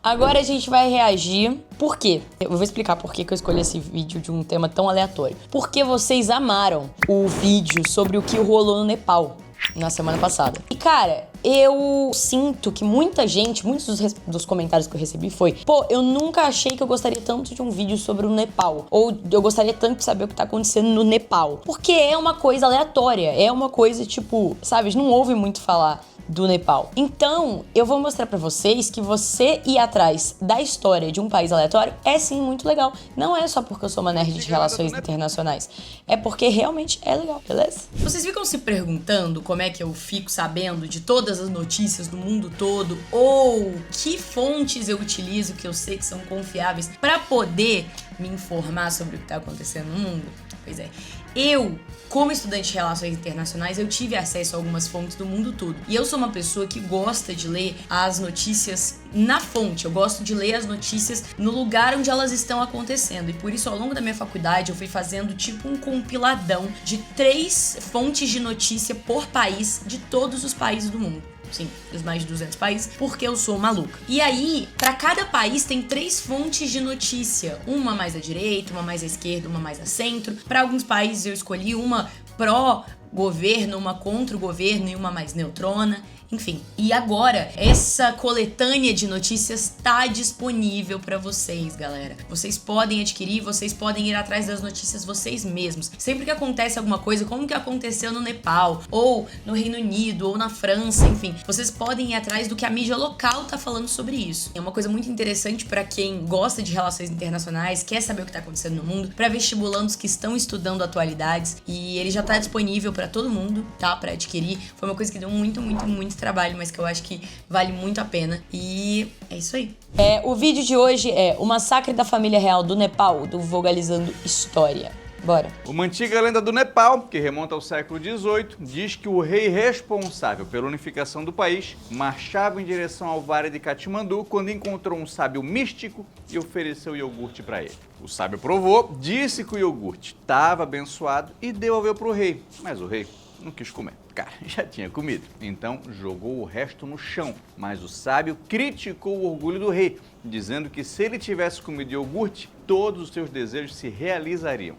Agora a gente vai reagir. Por quê? Eu vou explicar por que eu escolhi esse vídeo de um tema tão aleatório. Porque vocês amaram o vídeo sobre o que rolou no Nepal na semana passada. E, cara, eu sinto que muita gente, muitos dos comentários que eu recebi foi: pô, eu nunca achei que eu gostaria tanto de um vídeo sobre o Nepal. Ou eu gostaria tanto de saber o que tá acontecendo no Nepal. Porque é uma coisa aleatória. É uma coisa, tipo, sabe, a gente não ouve muito falar do Nepal. Então, eu vou mostrar pra vocês que você ir atrás da história de um país aleatório é sim muito legal. Não é só porque eu sou uma nerd de relações internacionais. É porque realmente é legal, beleza? Vocês ficam se perguntando como é que eu fico sabendo de todas as notícias do mundo todo ou que fontes eu utilizo que eu sei que são confiáveis pra poder me informar sobre o que tá acontecendo no mundo? Pois é. Eu, como estudante de relações internacionais, eu tive acesso a algumas fontes do mundo todo. E eu sou uma pessoa que gosta de ler as notícias na fonte. Eu gosto de ler as notícias no lugar onde elas estão acontecendo. E por isso, ao longo da minha faculdade, eu fui fazendo tipo um compiladão de 3 fontes de notícia por país de todos os países do mundo. Sim, dos mais de 200 países, porque eu sou maluca. E aí, pra cada país tem 3 fontes de notícia. Uma mais à direita, uma mais à esquerda, uma mais a centro. Pra alguns países eu escolhi uma pró-governo, uma contra o governo e uma mais neutrona. Enfim, e agora essa coletânea de notícias tá disponível pra vocês, galera. Vocês podem adquirir, vocês podem ir atrás das notícias vocês mesmos. Sempre que acontece alguma coisa, como que aconteceu no Nepal, ou no Reino Unido, ou na França, enfim, vocês podem ir atrás do que a mídia local tá falando sobre isso. É uma coisa muito interessante pra quem gosta de relações internacionais, quer saber o que tá acontecendo no mundo, pra vestibulandos que estão estudando atualidades, e ele já tá disponível pra todo mundo, tá? Pra adquirir. Foi uma coisa que deu muito trabalho, mas que eu acho que vale muito a pena. E é isso aí. O vídeo de hoje é o massacre da família real do Nepal, do Vogalizando História. Bora. Uma antiga lenda do Nepal, que remonta ao século XVIII, diz que o rei responsável pela unificação do país marchava em direção ao vale de Katmandu quando encontrou um sábio místico e ofereceu iogurte para ele. O sábio provou, disse que o iogurte estava abençoado e devolveu para o rei, mas o rei não quis comer. Cara, já tinha comido. Então jogou o resto no chão. Mas o sábio criticou o orgulho do rei, dizendo que se ele tivesse comido iogurte, todos os seus desejos se realizariam.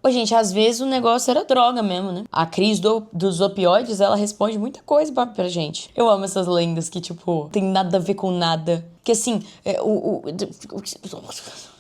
Ô, gente, às vezes o negócio era droga mesmo, né? A crise dos opioides, ela responde muita coisa pra gente. Eu amo essas lendas que, tipo, tem nada a ver com nada. Que, assim,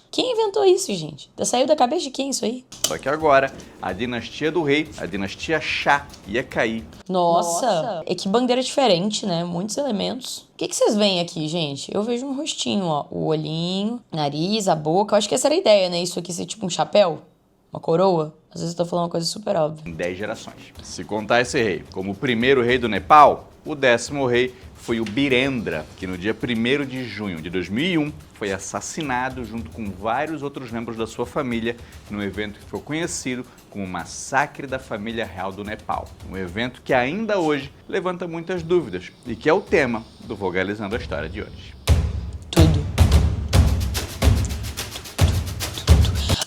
quem inventou isso, gente? Saiu da cabeça de quem isso aí? Só que agora, a dinastia do rei, a dinastia Shah, ia cair. Nossa! É que bandeira diferente, né? Muitos elementos. O que vocês veem aqui, gente? Eu vejo um rostinho, ó. O olhinho, nariz, a boca. Eu acho que essa era a ideia, né? Isso aqui ser tipo um chapéu, uma coroa. Às vezes eu tô falando uma coisa super óbvia. Em 10 gerações. Se contar esse rei como o primeiro rei do Nepal, o 10º rei foi o Birendra, que no dia 1º de junho de 2001 foi assassinado junto com vários outros membros da sua família num evento que ficou conhecido como o Massacre da Família Real do Nepal. Um evento que ainda hoje levanta muitas dúvidas e que é o tema do Vogalizando a História de hoje. Tudo.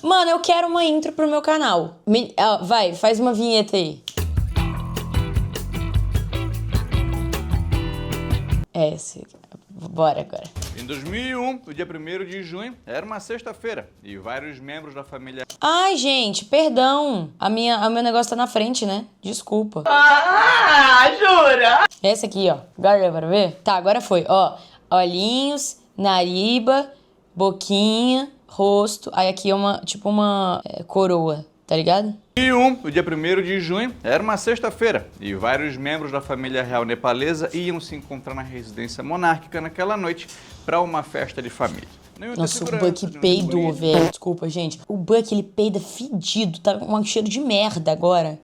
Mano, eu quero uma intro pro meu canal. Vai, faz uma vinheta aí. Bora agora. Em 2001, o dia 1º de junho, era uma sexta-feira e vários membros da família... Ai, gente, perdão. O meu negócio tá na frente, né? Desculpa. Jura? Essa aqui, ó. Agora deu pra ver? Tá, agora foi. Ó, olhinhos, nariba, boquinha, rosto. Aí aqui é uma coroa, tá ligado? Em 2001, o dia 1º de junho, era uma sexta-feira e vários membros da família real nepalesa iam se encontrar na residência monárquica naquela noite para uma festa de família. Nossa, o Buck peidou, velho. Desculpa, gente. O Buck, ele peida fedido. Tá um cheiro de merda agora.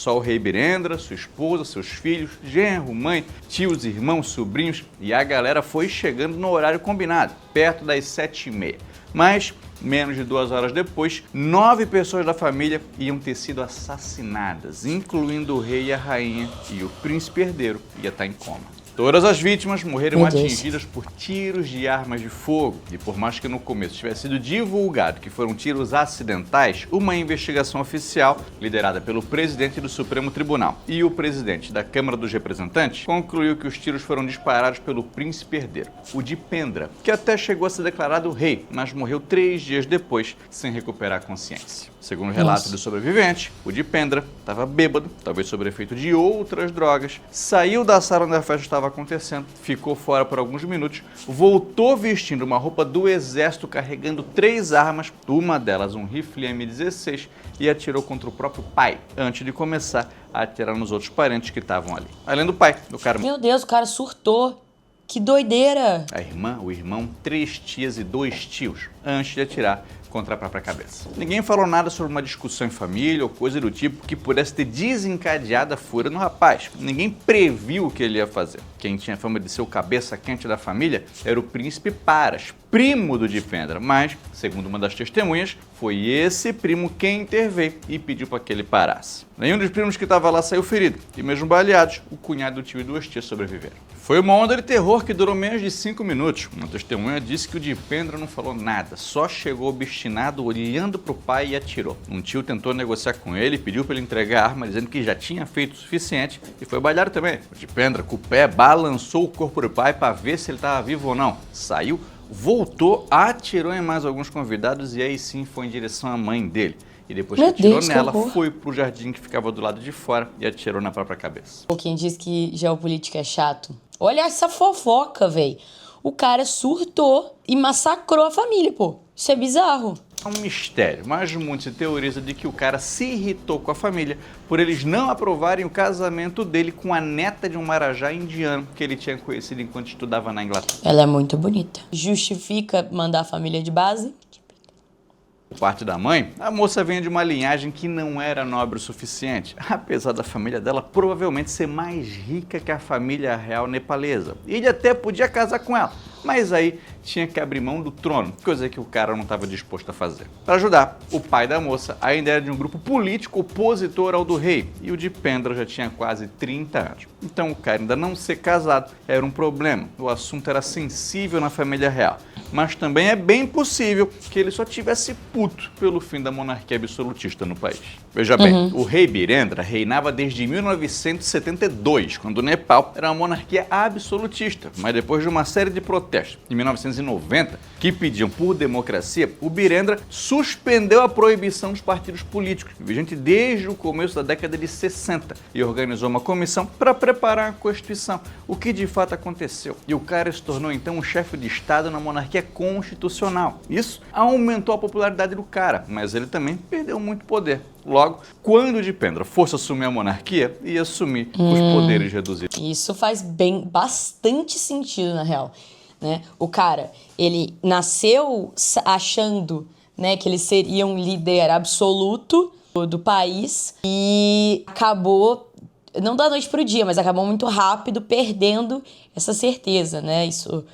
Só o rei Birendra, sua esposa, seus filhos, genro, mãe, tios, irmãos, sobrinhos e a galera foi chegando no horário combinado, perto das 7h30. Mas, menos de 2 horas depois, 9 pessoas da família iam ter sido assassinadas, incluindo o rei e a rainha, e o príncipe herdeiro ia estar em coma. Todas as vítimas morreram Meu Deus. atingidas por tiros de armas de fogo. E por mais que no começo tivesse sido divulgado que foram tiros acidentais, uma investigação oficial, liderada pelo presidente do Supremo Tribunal e o presidente da Câmara dos Representantes, concluiu que os tiros foram disparados pelo príncipe herdeiro, o Dipendra, que até chegou a ser declarado rei, mas morreu 3 dias depois, sem recuperar a consciência. Segundo o relato do sobrevivente, o Dipendra estava bêbado, talvez sob efeito de outras drogas, saiu da sala onde a festa estava acontecendo, ficou fora por alguns minutos, voltou vestindo uma roupa do exército, carregando 3 armas, uma delas um rifle M16, e atirou contra o próprio pai, antes de começar a atirar nos outros parentes que estavam ali. Além do pai, o cara... Meu Deus, o cara surtou. Que doideira. A irmã, o irmão, 3 tias e 2 tios, antes de atirar contra a própria cabeça. Ninguém falou nada sobre uma discussão em família ou coisa do tipo que pudesse ter desencadeado a fúria no rapaz. Ninguém previu o que ele ia fazer. Quem tinha fama de ser o cabeça quente da família era o príncipe Paras, primo do Dipendra, mas, segundo uma das testemunhas, foi esse primo quem interveio e pediu para que ele parasse. Nenhum dos primos que estava lá saiu ferido, e mesmo baleados, o cunhado do tio e 2 tias sobreviveram. Foi uma onda de terror que durou menos de 5 minutos. Uma testemunha disse que o Dipendra não falou nada, só chegou obstinado olhando para o pai e atirou. Um tio tentou negociar com ele, pediu para ele entregar a arma, dizendo que já tinha feito o suficiente, e foi baleado também. O Dipendra, com o pé, balançou o corpo do pai para ver se ele estava vivo ou não. Saiu, voltou, atirou em mais alguns convidados e aí sim foi em direção à mãe dele. E depois que atirou nela, foi pro jardim que ficava do lado de fora e atirou na própria cabeça. Quem diz que geopolítica é chato? Olha essa fofoca, véi. O cara surtou e massacrou a família, pô. Isso é bizarro. É um mistério, mas muito se teoriza de que o cara se irritou com a família por eles não aprovarem o casamento dele com a neta de um marajá indiano que ele tinha conhecido enquanto estudava na Inglaterra. Ela é muito bonita. Justifica mandar a família de base? Por parte da mãe, a moça vinha de uma linhagem que não era nobre o suficiente, apesar da família dela provavelmente ser mais rica que a família real nepalesa. E ele até podia casar com ela, mas aí tinha que abrir mão do trono, coisa que o cara não estava disposto a fazer. Para ajudar, o pai da moça ainda era de um grupo político opositor ao do rei, e o Dipendra já tinha quase 30 anos. Então o cara ainda não ser casado era um problema, o assunto era sensível na família real. Mas também é bem possível que ele só tivesse puto pelo fim da monarquia absolutista no país. Veja bem, o rei Birendra reinava desde 1972, quando o Nepal era uma monarquia absolutista, mas depois de uma série de protestos, em 1990, que pediam por democracia, o Birendra suspendeu a proibição dos partidos políticos, vigente desde o começo da década de 60, e organizou uma comissão para preparar a Constituição, o que de fato aconteceu. E o cara se tornou então um chefe de Estado na monarquia constitucional. Isso aumentou a popularidade do cara, mas ele também perdeu muito poder. Logo, quando o Dipendra fosse assumir a monarquia, ia assumir os poderes reduzidos. Isso faz bastante sentido, na real. Né? O cara, ele nasceu achando, né, que ele seria um líder absoluto do país e acabou, não da noite pro dia, mas acabou muito rápido perdendo essa certeza, né? Isso,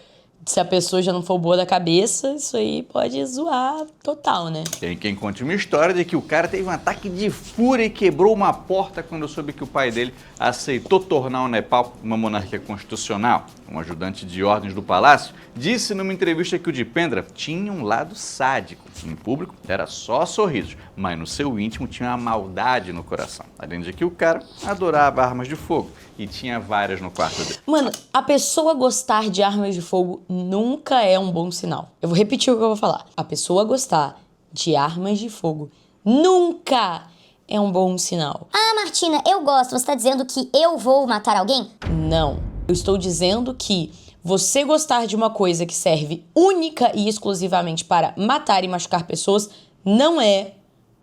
se a pessoa já não for boa da cabeça, isso aí pode zoar total, né? Tem quem conte uma história de que o cara teve um ataque de fúria e quebrou uma porta quando soube que o pai dele aceitou tornar o Nepal uma monarquia constitucional. Um ajudante de ordens do palácio disse numa entrevista que o Dipendra tinha um lado sádico. Em público era só sorrisos, mas no seu íntimo tinha uma maldade no coração. Além de que o cara adorava armas de fogo e tinha várias no quarto dele. Mano, a pessoa gostar de armas de fogo nunca é um bom sinal. Eu vou repetir o que eu vou falar. A pessoa gostar de armas de fogo nunca é um bom sinal. Ah, Martina, eu gosto. Você tá dizendo que eu vou matar alguém? Não. Eu estou dizendo que você gostar de uma coisa que serve única e exclusivamente para matar e machucar pessoas não é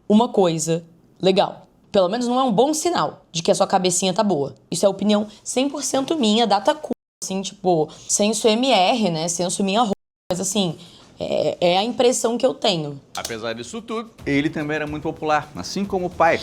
uma coisa legal. Pelo menos não é um bom sinal de que a sua cabecinha tá boa. Isso é opinião 100% minha, data cu, assim, tipo, senso MR, né? Senso minha roupa. Mas assim, É a impressão que eu tenho. Apesar disso tudo, ele também era muito popular, assim como o pai.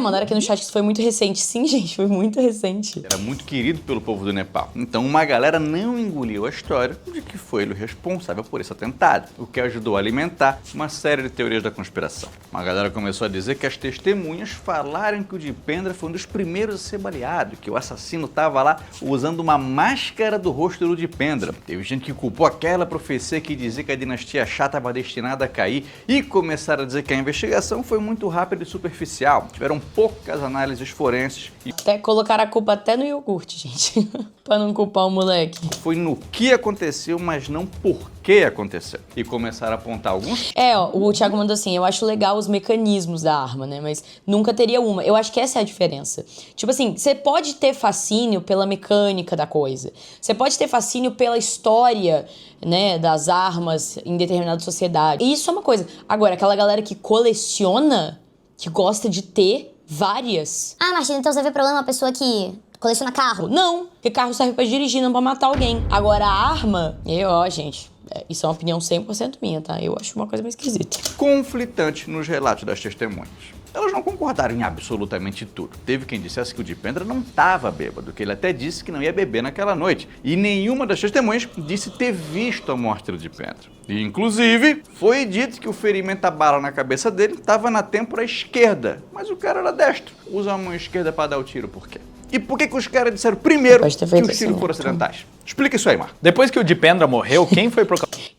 Mandaram aqui no chat que isso foi muito recente. Sim, gente, foi muito recente. Era muito querido pelo povo do Nepal. Então uma galera não engoliu a história de que foi ele o responsável por esse atentado, o que ajudou a alimentar uma série de teorias da conspiração. Uma galera começou a dizer que as testemunhas falaram que o Dipendra foi um dos primeiros a ser baleado, que o assassino estava lá usando uma máscara do rosto do Dipendra. Teve gente que culpou aquela profecia que dizia que a dinastia Shah estava destinada a cair e começaram a dizer que a investigação foi muito rápida e superficial. Tiveram poucas análises forenses e Até colocaram a culpa até no iogurte, gente. Pra não culpar o moleque. foi no que aconteceu, mas não por que aconteceu. E começaram a apontar alguns O Thiago mandou assim, eu acho legal os mecanismos da arma, né? Mas nunca teria uma. Eu acho que essa é a diferença. Tipo assim, você pode ter fascínio pela mecânica da coisa. Você pode ter fascínio pela história, né, das armas em determinada sociedade. E isso é uma coisa. Agora, aquela galera que coleciona, que gosta de ter várias. Ah, Martina, então você vê problema uma pessoa que coleciona carro? Não, porque carro serve pra dirigir, não pra matar alguém. Agora, a arma, gente, isso é uma opinião 100% minha, tá? Eu acho uma coisa meio esquisita. conflitantes nos relatos das testemunhas. Elas não concordaram em absolutamente tudo. Teve quem dissesse que o Dipendra não estava bêbado, que ele até disse que não ia beber naquela noite. E nenhuma das testemunhas disse ter visto a morte do Dipendra. E, inclusive, foi dito que o ferimento à bala na cabeça dele estava na têmpora esquerda. Mas o cara era destro. Usa a mão esquerda para dar o tiro, por quê? E por que os caras disseram primeiro Pode ter que feito os tiros assim, foram acidentais? Explica isso aí, Marco. Depois que o Dipendra morreu, quem foi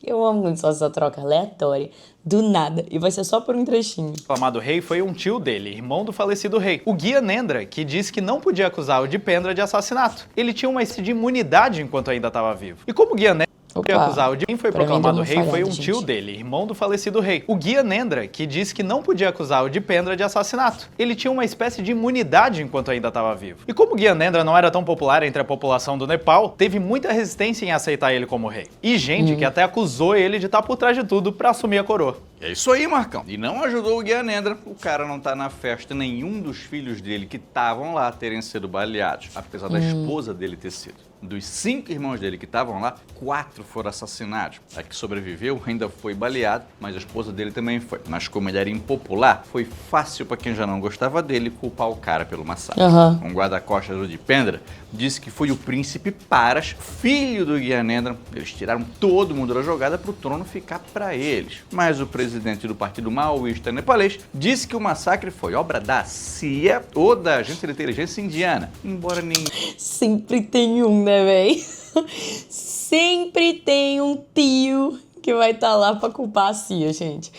Eu amo quando só essa troca aleatória, do nada, e vai ser só por um trechinho. proclamado rei foi um tio dele, irmão do falecido rei, o Gyanendra, que disse que não podia acusar o Dipendra de assassinato. Ele tinha uma espécie de imunidade enquanto ainda estava vivo. E como Gyanendra podia acusar o quem foi pra mim proclamado deu uma rei foi um falhada, tio gente. dele, irmão do falecido rei, o Gyanendra, que disse que não podia acusar o Dipendra de assassinato. Ele tinha uma espécie de imunidade enquanto ainda estava vivo. E como Gyanendra não era tão popular entre a população do Nepal, teve muita resistência em aceitar ele como rei. E gente que até acusou ele de estar por trás de tudo para assumir a coroa. É isso aí, Marcão. E não ajudou o Gyanendra. O cara não tá na festa, nenhum dos filhos dele que estavam lá terem sido baleados, apesar da esposa dele ter sido. Dos 5 irmãos dele que estavam lá, 4 foram assassinados. A que sobreviveu ainda foi baleado, mas a esposa dele também foi. Mas como ele era impopular, foi fácil para quem já não gostava dele culpar o cara pelo massacre. Um guarda-costas do Dipendra disse que foi o príncipe Paras, filho do Gyanendra. Eles tiraram todo mundo da jogada para o trono ficar para eles. Mas o presidente do partido maoísta nepalês disse que o massacre foi obra da CIA ou da Agência de Inteligência Indiana, embora nem Sempre tem um, né, véi? Sempre tem um tio que vai estar lá pra culpar a CIA, gente.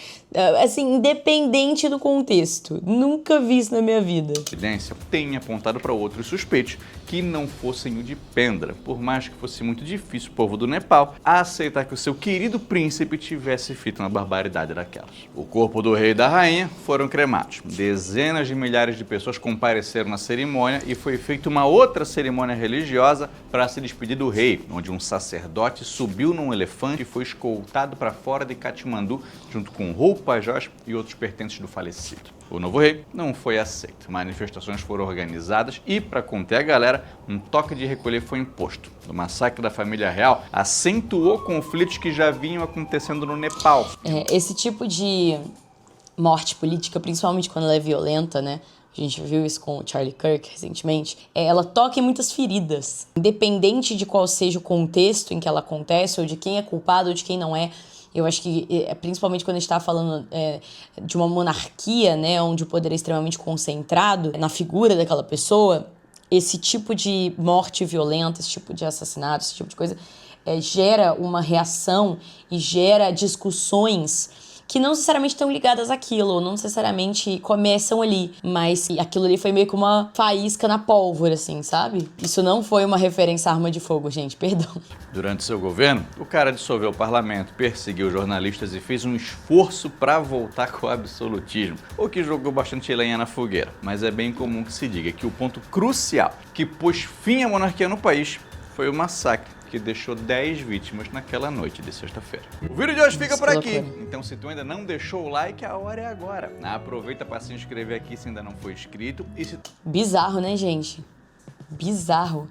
Assim, independente do contexto. Nunca vi isso na minha vida. evidência tem apontado para outros suspeitos que não fossem o Dipendra, por mais que fosse muito difícil o povo do Nepal a aceitar que o seu querido príncipe tivesse feito uma barbaridade daquelas. O corpo do rei e da rainha foram cremados. Dezenas de milhares de pessoas compareceram na cerimônia e foi feita uma outra cerimônia religiosa para se despedir do rei, onde um sacerdote subiu num elefante e foi escoltado para fora de Katmandu junto com roupas, joias e outros pertences do falecido. O novo rei não foi aceito. Manifestações foram organizadas e, para conter a galera, um toque de recolher foi imposto. O massacre da família real acentuou conflitos que já vinham acontecendo no Nepal. Esse tipo de morte política, principalmente quando ela é violenta, né? A gente viu isso com o Charlie Kirk recentemente. Ela toca em muitas feridas. Independente de qual seja o contexto em que ela acontece, ou de quem é culpado ou de quem não é. Eu acho que, principalmente quando a gente está falando de uma monarquia, né, onde o poder é extremamente concentrado na figura daquela pessoa, esse tipo de morte violenta, esse tipo de assassinato, esse tipo de coisa, gera uma reação e gera discussões que não necessariamente estão ligadas àquilo, ou não necessariamente começam ali, mas aquilo ali foi meio que uma faísca na pólvora, assim, sabe? Isso não foi uma referência à arma de fogo, gente, perdão. Durante seu governo, o cara dissolveu o parlamento, perseguiu jornalistas e fez um esforço para voltar com o absolutismo, o que jogou bastante lenha na fogueira. Mas é bem comum que se diga que o ponto crucial que pôs fim à monarquia no país foi o massacre que deixou 10 vítimas naquela noite de sexta-feira. O vídeo de hoje fica por aqui. Então, se tu ainda não deixou o like, a hora é agora. Aproveita para se inscrever aqui se ainda não foi inscrito. E se... Bizarro, né, gente? Bizarro.